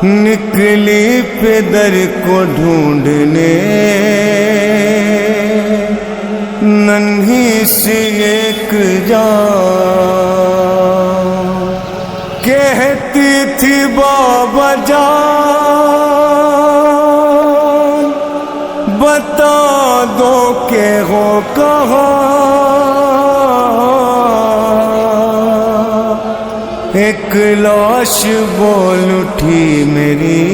نکلی پدر کو ڈھونڈنے، ننھی سی ایک جان کہتی تھی بابا جان بتا دو کہ ہو کہاں۔ ایک لاش بول اٹھی میری،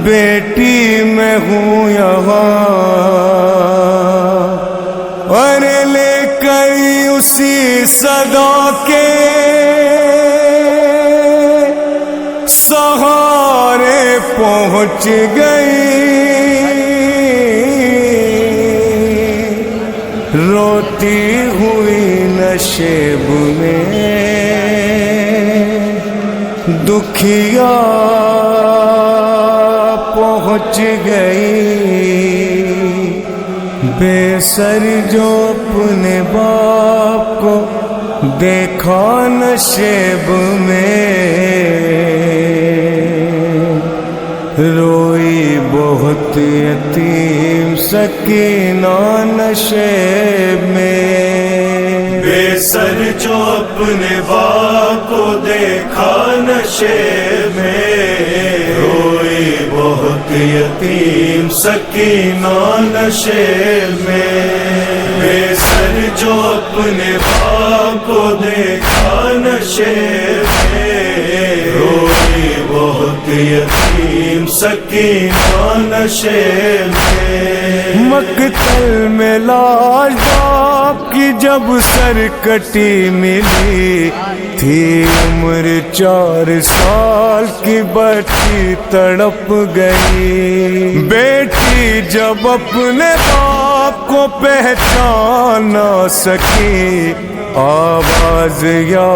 بیٹی میں ہوں یہاں، اور لے کر اسی صدا کے سہارے پہنچ گئی۔ روتی ہوئی نشیب میں دکھیا پہنچ گئی، بے سر جو اپنے باپ کو دیکھا نشیب میں، روئی بہت یتیم سکینہ نشیب میں۔ بے سر جو اپنے باپ کو دیکھا نشیب میں، روئی بہت یتیم سکینہ نشیب میں۔ بے سر جو اپنے باپ کو دیکھا نشیب میں، روئی بہت یتیم سکینہ نشیب میں۔ مقتل میں لاش باپ کی جب سر کٹی ملی تھی، عمر 4 سال کی بچی تڑپ گئی۔ بیٹی جب اپنے باپ کو پہچان نہ سکی، آواز یا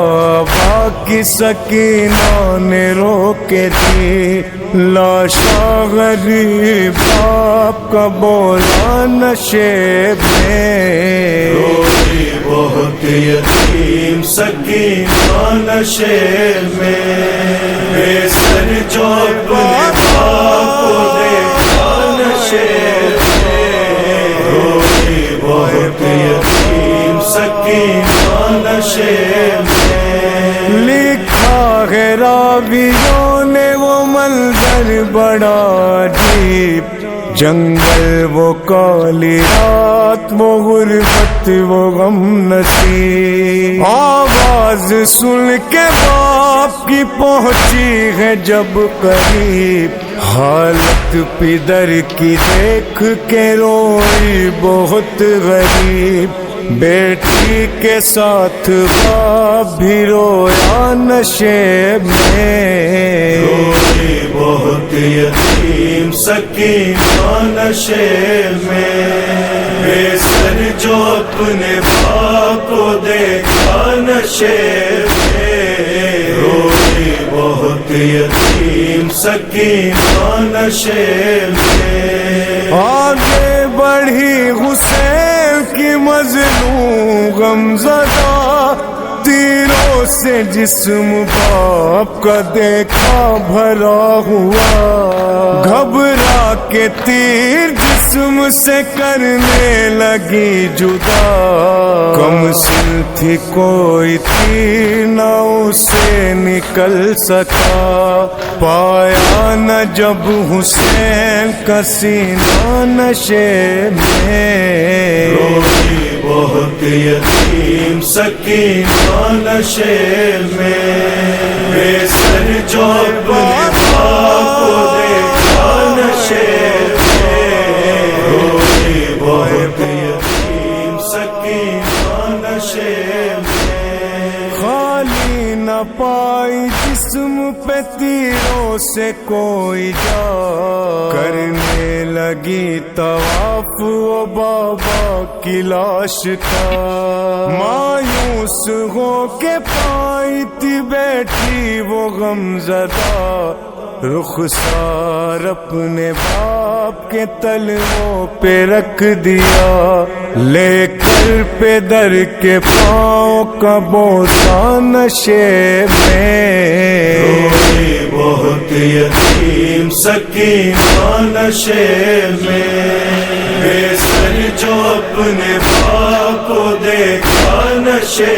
باقی سکینہ نے روکے دی، لاشا غریب باپ کا بولا نشیب میں۔ روئی بہت یتیم سکینہ نشیب میں، بے سر جو اپنے باپ کو دیکھا نشیب میں، روئی بہت یتیم سکینہ نشیب میں۔ لکھا ہے راویوں نے وہ منظر بڑا عجیب، جنگل وہ کالی رات وہ غربت وہ غم نصیب، آواز سن کے باپ کی پہنچی ہے جب قریب، حالت پدر کی دیکھ کے روئی بہت غریب، بیٹی کے ساتھ باپ بھی رویا نشیب میں۔ روئی بہت یتیم سکینہ نشیب میں، بے سر جو اپنے باپ کو دیکھا نشیب میں، روئی بہت یتیم سکینہ نشیب میں۔ آگے بڑھی حسین کی مظلوم غمزدہ، تیروں سے جسم باپ کا دیکھا بھرا ہوا، گھبرا کے تیر جسم سے کرنے لگی جدا، کم سن تھی کوئی تیر نہ اسے نکل سکا، پایا نہ جب حسین کا سینہ نشیب میں۔ روئی بہت یتیم سکینہ نشیب میں، بے سر جو اپنے باپ کو دیکھا نشیب میں، روئی بہت یتیم سکینہ نشیب میں۔ خالی نہ پائی جسم پہ تیروں سے کوئی جا، کرنے لگی طواف وہ بابا کی لاش کا، مایوس ہو کے پائی تھی بیٹھی وہ غمزدہ، رخسار اپنے باپ کے تلووں پہ رکھ دیا، لے کر پیدر کے پاؤں کا بوسہ نشے میں، روئی بہت یتیم سکینہ نشے میں، بے سر جو اپنے باپ کو دیکھا نشے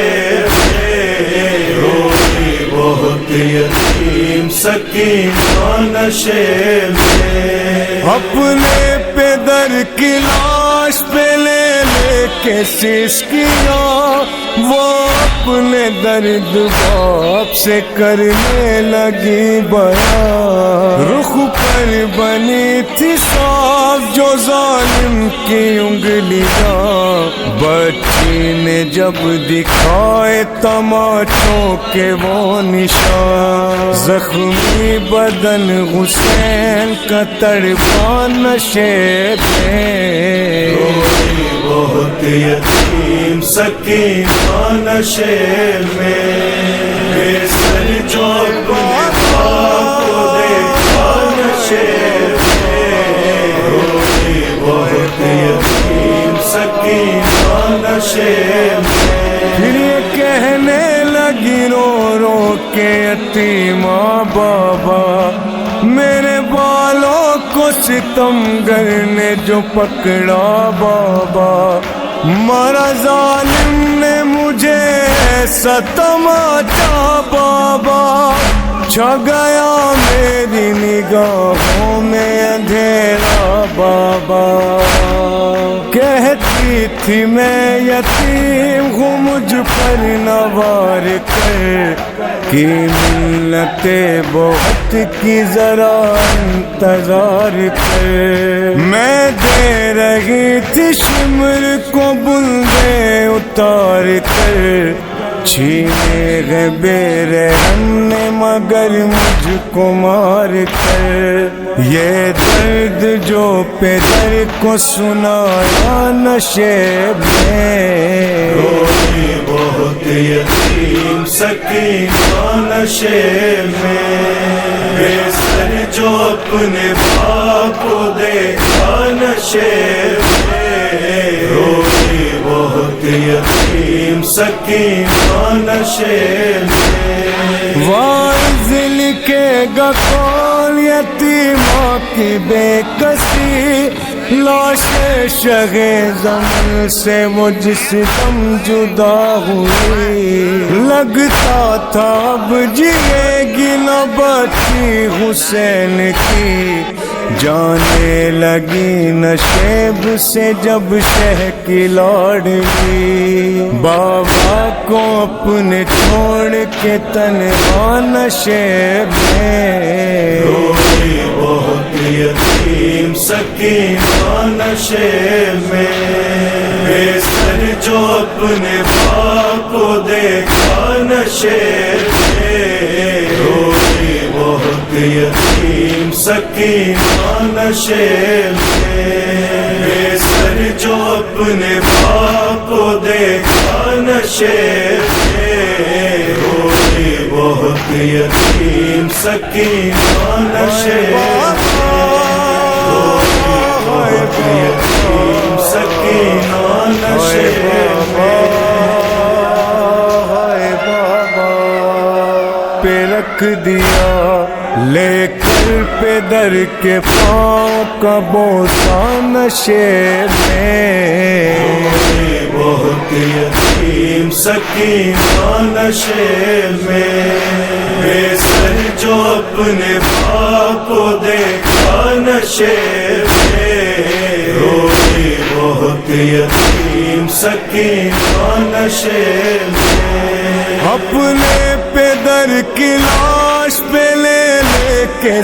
میں، روئی بہت یتیم سکینہ نشے میں، اپنے پیدر کی لاش پہ لے لے کے سسکیاں، وہ اپنے درد باپ سے کرنے لگی بیان، رخ پر بنی تھی صاف جو ظالم کی انگلیاں، بچی نے جب دکھائے تماچوں کے وہ نشان، زخمی بدن حسین کا تڑپا نشے میں، روئی بہت یتیم سکینہ نشے میں، بے سر جو اپنے باپ کو دیکھا نشے میں، روئی بہت یتیم سکینہ نشے میں، پھر یہ کہنے لگی رو رو کے یتیمہ بابا، میرے بالوں کو ستمگر نے جو پکڑا بابا، مارا ظالم نے مجھے ایسا تماچا بابا، چھا گیا میری نگاہوں میں اندھیرا بابا، کہتی تھی میں یتیم ہوں مجھ پر نوار کر، کی ملت بہت کی ذرا انتظار کر، میں دے رہی تھی شمر کو بلندے اتار کر، چھینے گئے بے رحم نے مگر مجھ کو مار کر، یہ درد جو پیدر کو سنایا نشے میں، روئی بہت یتیم سکینہ نشے میں، بے سر جو اپنے باپ کو دیکھا نشے میں، روئی بہت یتیم سکینہ نشے میں، وائز لکھے گا کون یتیمہ کی بے کسی، لاش شہ زمن سے مجھ سے دم جدا ہوئی، لگتا تھا اب جیے گی نہ بچی حسین کی، جانے لگی نشیب سے جب شہ کی لاڈلی، بابا کو اپنے چھوڑ کے تنہا نشیب میں، روئی بہت یتیم سکینہ نشے میں، بے سر جو اپنے باپ کو دیکھا نشے میں، روئی بہت یتیم سکینہ نشے میں، بے سر جو اپنے باپ کو دیکھا نشے میں، روئی بہت یتیم سکینہ نشے میں، روئی بہت یتیم سکینہ نشے میں، پہ رکھ دیا، لے کر پیدر کے پاؤں کا بوسہ نشے میں، روئی بہت یتیم سکینہ نشے میں، بے سر جو اپنے باپ کو دیکھا نشے میں، روئی بہت یتیم سکینہ نشے میں، اپنے پیدر کی لاش پہ لے لے کے